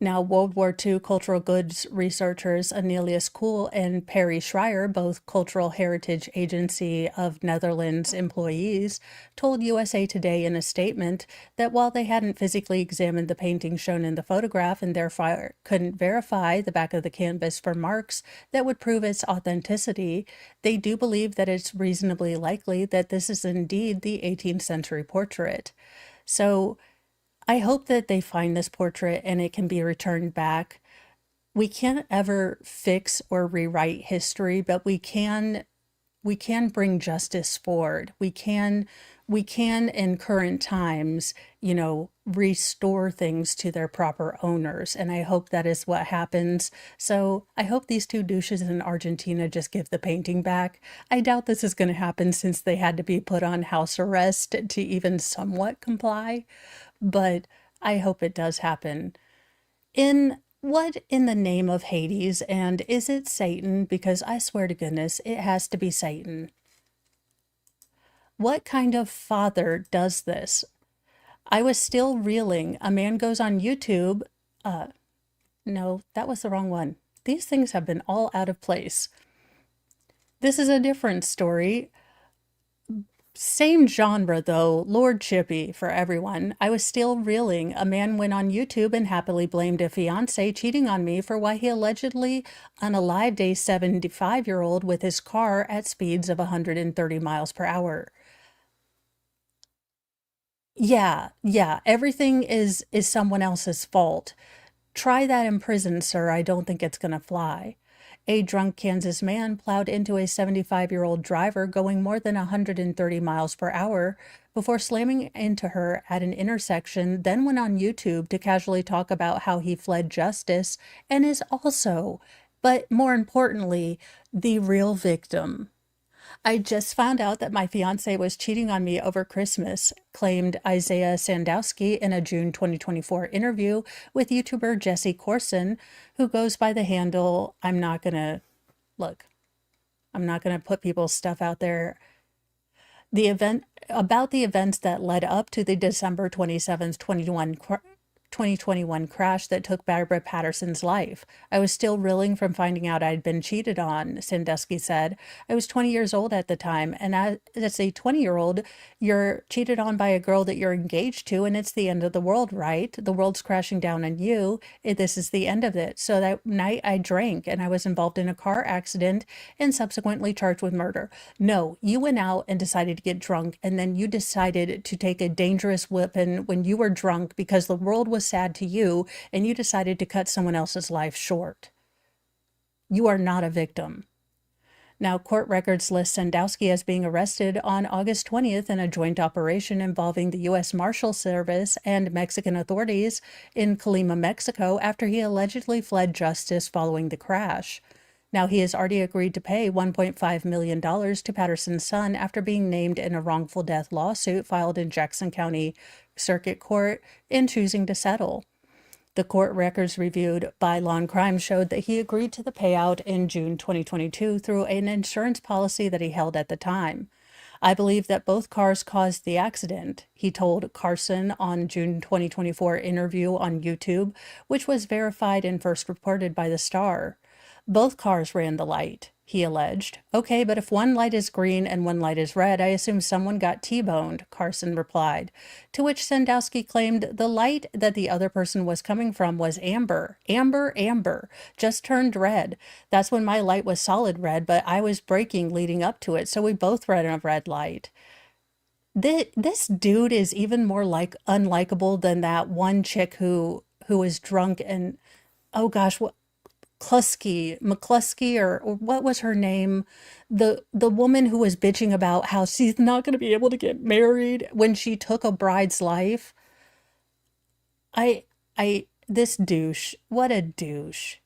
Now, World War II cultural goods researchers Anelius Kuhl and Perry Schreier, both Cultural Heritage Agency of Netherlands employees, told USA Today in a statement that while they hadn't physically examined the painting shown in the photograph and therefore couldn't verify the back of the canvas for marks that would prove its authenticity, they do believe that it's reasonably likely that this is indeed the 18th century portrait. So, I hope that they find this portrait and it can be returned back. We can't ever fix or rewrite history, but we can bring justice forward. We can in current times, restore things to their proper owners. And I hope that is what happens. So I hope these 2 douches in Argentina just give the painting back. I doubt this is going to happen since they had to be put on house arrest to even somewhat comply. But I hope it does happen. In the name of Hades, and is it Satan? Because I swear to goodness, it has to be Satan. What kind of father does this? I was still reeling. A man goes on YouTube. No, that was the wrong one. These things have been all out of place. This is a different story. Same genre though, Lord Chippy for everyone. I was still reeling. A man went on YouTube and happily blamed a fiance cheating on me for why he allegedly unalived a 75-year-old with his car at speeds of 130 miles per hour. Yeah, everything is someone else's fault. Try that in prison, sir. I don't think it's gonna fly. A drunk Kansas man plowed into a 75-year-old driver going more than 130 miles per hour before slamming into her at an intersection, then went on YouTube to casually talk about how he fled justice and is also, but more importantly, the real victim. I just found out that my fiance was cheating on me over Christmas, claimed Isaiah Sandowski in a June 2024 interview with YouTuber Jesse Corson, who goes by the handle, I'm not going to put people's stuff out there. The events that led up to the December 27th, 2021 crash that took Barbara Patterson's life. I was still reeling from finding out I'd been cheated on, Sandusky said. I was 20 years old at the time, and as a 20-year-old, you're cheated on by a girl that you're engaged to, and it's the end of the world, right? The world's crashing down on you. This is the end of it. So that night I drank, and I was involved in a car accident and subsequently charged with murder. No, you went out and decided to get drunk, and then you decided to take a dangerous weapon when you were drunk because the world was sad to you and you decided to cut someone else's life short. You are not a victim. Now, court records list Sandowski as being arrested on August 20th in a joint operation involving the U.S. Marshal Service and Mexican authorities in Colima, Mexico, after he allegedly fled justice following the crash. Now, he has already agreed to pay $1.5 million to Patterson's son after being named in a wrongful death lawsuit filed in Jackson County Circuit Court in choosing to settle. The court records reviewed by Law and Crime showed that he agreed to the payout in June 2022 through an insurance policy that he held at the time. I believe that both cars caused the accident, he told Carson on June 2024 interview on YouTube, which was verified and first reported by the Star. Both cars ran the light, he alleged. Okay, but if one light is green and one light is red, I assume someone got T-boned, Carson replied, to which Sandowski claimed the light that the other person was coming from was amber. Amber, just turned red. That's when my light was solid red, but I was braking leading up to it, so we both ran a red light. This dude is even more unlikable than that one chick who was drunk and, oh gosh, McCluskey, or what was her name? The woman who was bitching about how she's not going to be able to get married when she took a bride's life. This douche, what a douche.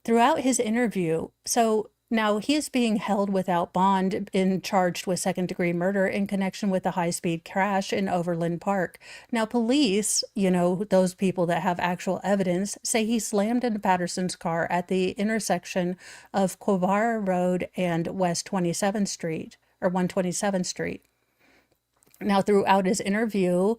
Throughout his interview, so now he is being held without bond and charged with second-degree murder in connection with a high-speed crash in Overland Park. Now, police, those people that have actual evidence, say he slammed into Patterson's car at the intersection of Quivara Road and West 27th Street, or 127th Street. Now, throughout his interview,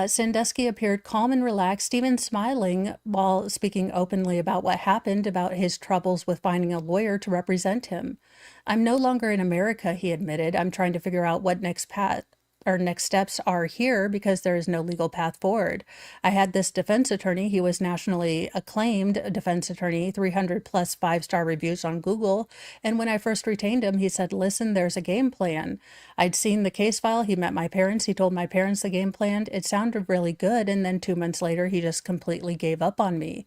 Sandusky appeared calm and relaxed, even smiling while speaking openly about what happened, about his troubles with finding a lawyer to represent him. I'm no longer in America, he admitted. I'm trying to figure out what next steps are here because there is no legal path forward. I had this defense attorney. He was nationally acclaimed defense attorney, 300 plus 5-star reviews on Google. And when I first retained him, he said, listen, there's a game plan. I'd seen the case file. He met my parents. He told my parents the game plan. It sounded really good. And then 2 months later, he just completely gave up on me.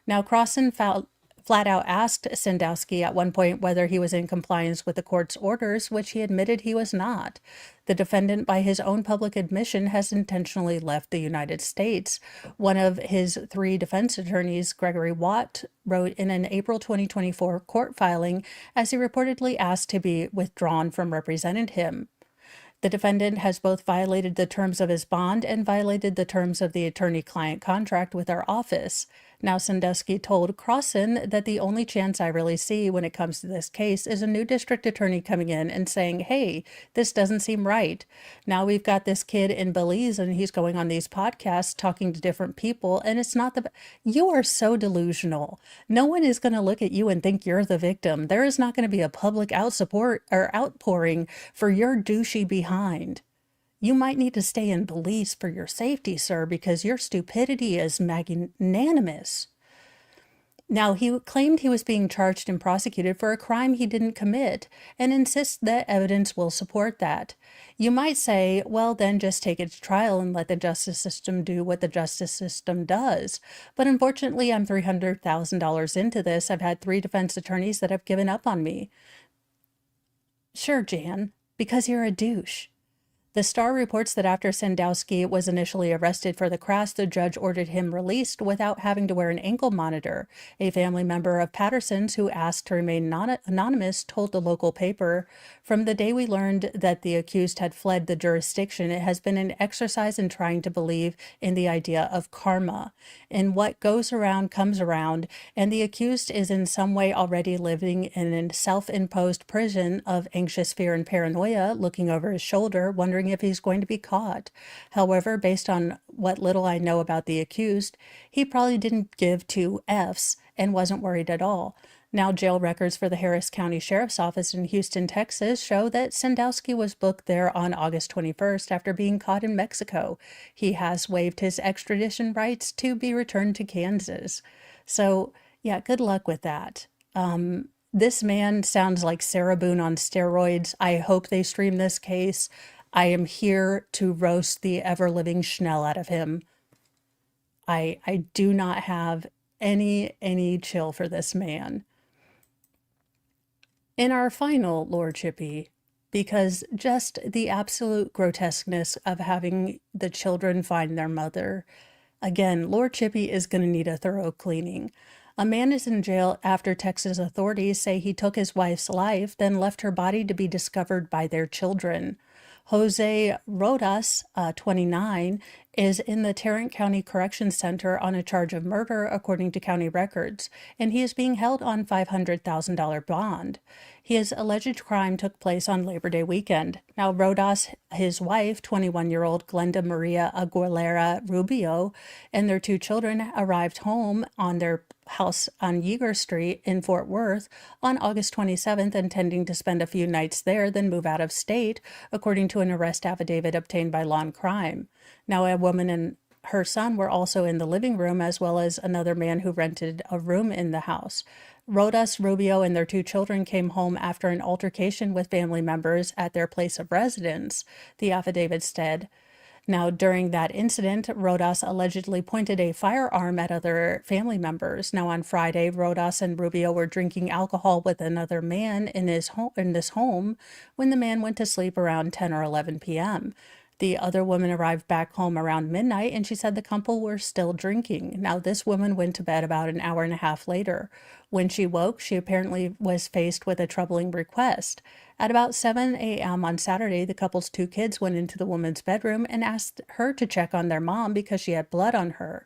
Now, Crossan flat out asked Sandowski at one point whether he was in compliance with the court's orders, which he admitted he was not. The defendant, by his own public admission, has intentionally left the United States. One of his 3 defense attorneys, Gregory Watt, wrote in an April 2024 court filing as he reportedly asked to be withdrawn from representing him. The defendant has both violated the terms of his bond and violated the terms of the attorney-client contract with our office. Now, Sandusky told Crossan that the only chance I really see when it comes to this case is a new district attorney coming in and saying, hey, this doesn't seem right. Now we've got this kid in Belize and he's going on these podcasts talking to different people, and it's not you are so delusional. No one is going to look at you and think you're the victim. There is not going to be a public outpouring for your douchey behind. You might need to stay in Belize for your safety, sir, because your stupidity is magnanimous. Now, he claimed he was being charged and prosecuted for a crime he didn't commit and insists that evidence will support that. You might say, well, then just take it to trial and let the justice system do what the justice system does. But unfortunately, I'm $300,000 into this. I've had 3 defense attorneys that have given up on me. Sure, Jan, because you're a douche. The Star reports that after Sandowski was initially arrested for the crash, the judge ordered him released without having to wear an ankle monitor. A family member of Patterson's who asked to remain anonymous told the local paper, "From the day we learned that the accused had fled the jurisdiction, it has been an exercise in trying to believe in the idea of karma. In what goes around comes around, and the accused is in some way already living in a self-imposed prison of anxious fear and paranoia, looking over his shoulder, wondering if he's going to be caught. However, based on what little I know about the accused, he probably didn't give two F's and wasn't worried at all." Now, jail records for the Harris County Sheriff's Office in Houston, Texas show that Sandowski was booked there on August 21st after being caught in Mexico. He has waived his extradition rights to be returned to Kansas. So, yeah, good luck with that. This man sounds like Sarah Boone on steroids. I hope they stream this case. I am here to roast the ever-living Schnell out of him. I do not have any chill for this man. In our final Lord Chippy, because just the absolute grotesqueness of having the children find their mother. Again, Lord Chippy is going to need a thorough cleaning. A man is in jail after Texas authorities say he took his wife's life, then left her body to be discovered by their children. Jose Rodas, 29, is in the Tarrant County Corrections Center on a charge of murder, according to county records, and he is being held on $500,000 bond. His alleged crime took place on Labor Day weekend. Now, Rodas, his wife, 21-year-old Glenda Maria Aguilera Rubio, and their two children arrived home on their house on Yeager Street in Fort Worth on August 27th, intending to spend a few nights there, then move out of state, according to an arrest affidavit obtained by Law and Crime. Now, a woman and her son were also in the living room, as well as another man who rented a room in the house. Rodas, Rubio, and their two children came home after an altercation with family members at their place of residence, the affidavit said. Now, during that incident, Rodas allegedly pointed a firearm at other family members. Now, on Friday, Rodas and Rubio were drinking alcohol with another man in this home when the man went to sleep around 10 or 11 p.m. The other woman arrived back home around midnight, and she said the couple were still drinking. Now, this woman went to bed about an hour and a half later. When she woke, she apparently was faced with a troubling request. At about 7 a.m. on Saturday, the couple's two kids went into the woman's bedroom and asked her to check on their mom because she had blood on her.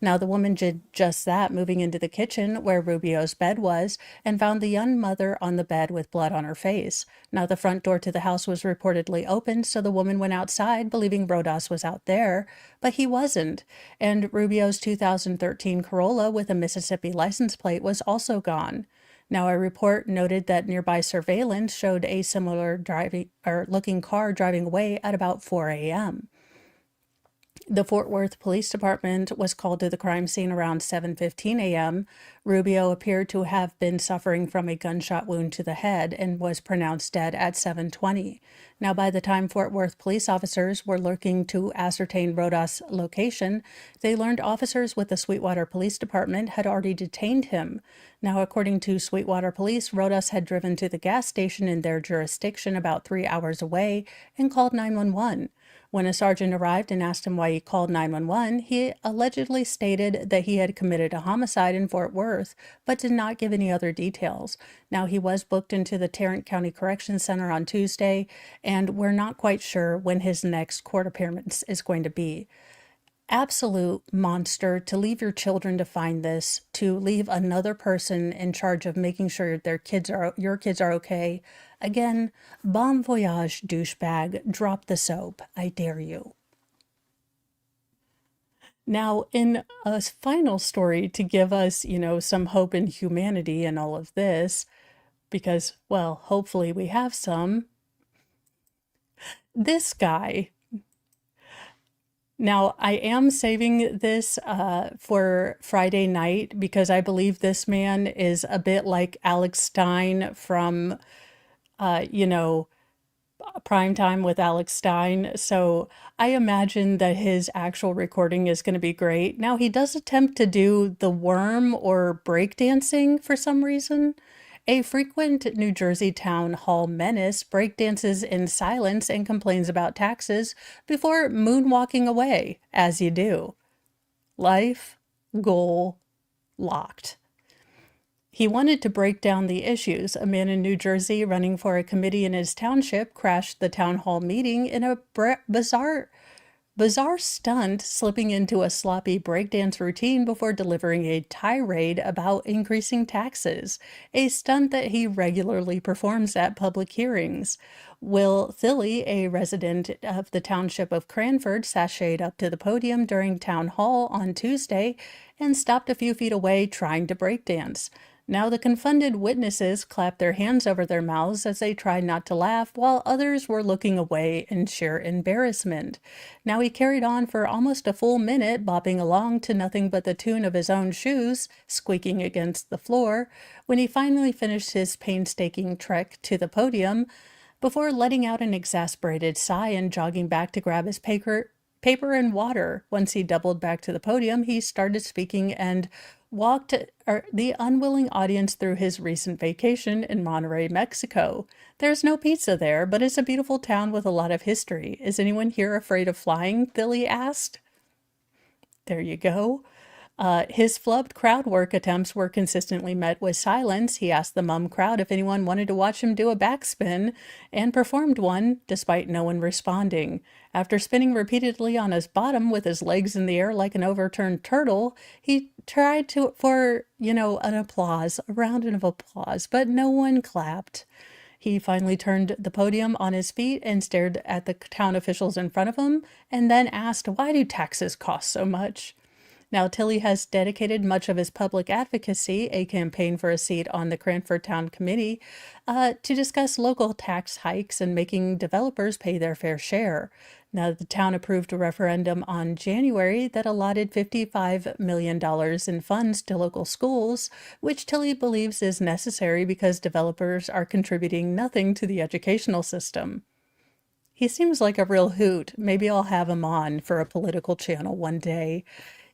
Now, the woman did just that, moving into the kitchen where Rubio's bed was, and found the young mother on the bed with blood on her face. Now, the front door to the house was reportedly open, so the woman went outside, believing Rodas was out there, but he wasn't. And Rubio's 2013 Corolla with a Mississippi license plate was also gone. Now, a report noted that nearby surveillance showed a similar looking car driving away at about 4 a.m. The Fort Worth Police Department was called to the crime scene around 7:15 a.m. Rubio appeared to have been suffering from a gunshot wound to the head and was pronounced dead at 7:20. Now, by the time Fort Worth police officers were looking to ascertain Rodas' location, they learned officers with the Sweetwater Police Department had already detained him. Now, according to Sweetwater Police, Rodas had driven to the gas station in their jurisdiction about 3 hours away and called 911. When a sergeant arrived and asked him why he called 911, he allegedly stated that he had committed a homicide in Fort Worth, but did not give any other details. Now, he was booked into the Tarrant County Corrections Center on Tuesday, and we're not quite sure when his next court appearance is going to be. Absolute monster to leave your children to find this, to leave another person in charge of making sure your kids are okay. Again, bon voyage, douchebag. Drop the soap. I dare you. Now, in a final story to give us, some hope in humanity and all of this, because, well, hopefully we have some. This guy. Now, I am saving this for Friday night because I believe this man is a bit like Alex Stein from, Prime Time with Alex Stein. So I imagine that his actual recording is going to be great. Now, he does attempt to do the worm or breakdancing for some reason. A frequent New Jersey town hall menace breakdances in silence and complains about taxes before moonwalking away, as you do. Life goal locked. He wanted to break down the issues. A man in New Jersey running for a committee in his township crashed the town hall meeting in a bizarre stunt, slipping into a sloppy breakdance routine before delivering a tirade about increasing taxes, a stunt that he regularly performs at public hearings. Will Thilly, a resident of the township of Cranford, sashayed up to the podium during town hall on Tuesday and stopped a few feet away trying to breakdance. Now the confounded witnesses clapped their hands over their mouths as they tried not to laugh, while others were looking away in sheer embarrassment. Now he carried on for almost a full minute, bopping along to nothing but the tune of his own shoes squeaking against the floor, when he finally finished his painstaking trek to the podium, before letting out an exasperated sigh and jogging back to grab his paper and water. Once he doubled back to the podium, he started speaking and walked the unwilling audience through his recent vacation in Monterrey, Mexico. There's no pizza there, but it's a beautiful town with a lot of history. Is anyone here afraid of flying? Thilly asked. There you go. His flubbed crowd work attempts were consistently met with silence. He asked the mum crowd if anyone wanted to watch him do a backspin and performed one, despite no one responding. After spinning repeatedly on his bottom with his legs in the air like an overturned turtle, he tried for an applause, a round of applause, but no one clapped. He finally turned the podium on his feet and stared at the town officials in front of him, and then asked, "Why do taxes cost so much?" Now, Thilly has dedicated much of his public advocacy, a campaign for a seat on the Cranford Town Committee, to discuss local tax hikes and making developers pay their fair share. Now, the town approved a referendum on January that allotted $55 million in funds to local schools, which Thilly believes is necessary because developers are contributing nothing to the educational system. He seems like a real hoot. Maybe I'll have him on for a political channel one day.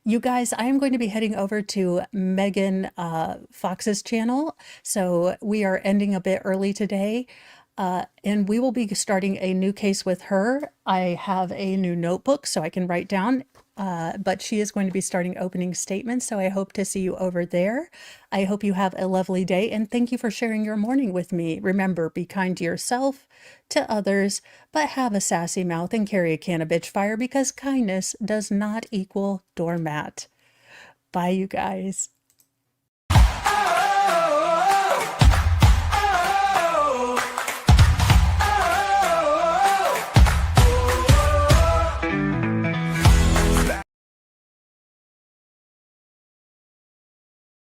You guys, I am going to be heading over to Megan Fox's channel. So we are ending a bit early today. And we will be starting a new case with her. I have a new notebook so I can write down, but she is going to be starting opening statements. So I hope to see you over there. I hope you have a lovely day, and thank you for sharing your morning with me. Remember, be kind to yourself, to others, but have a sassy mouth and carry a can of bitch fire, because kindness does not equal doormat. Bye, you guys.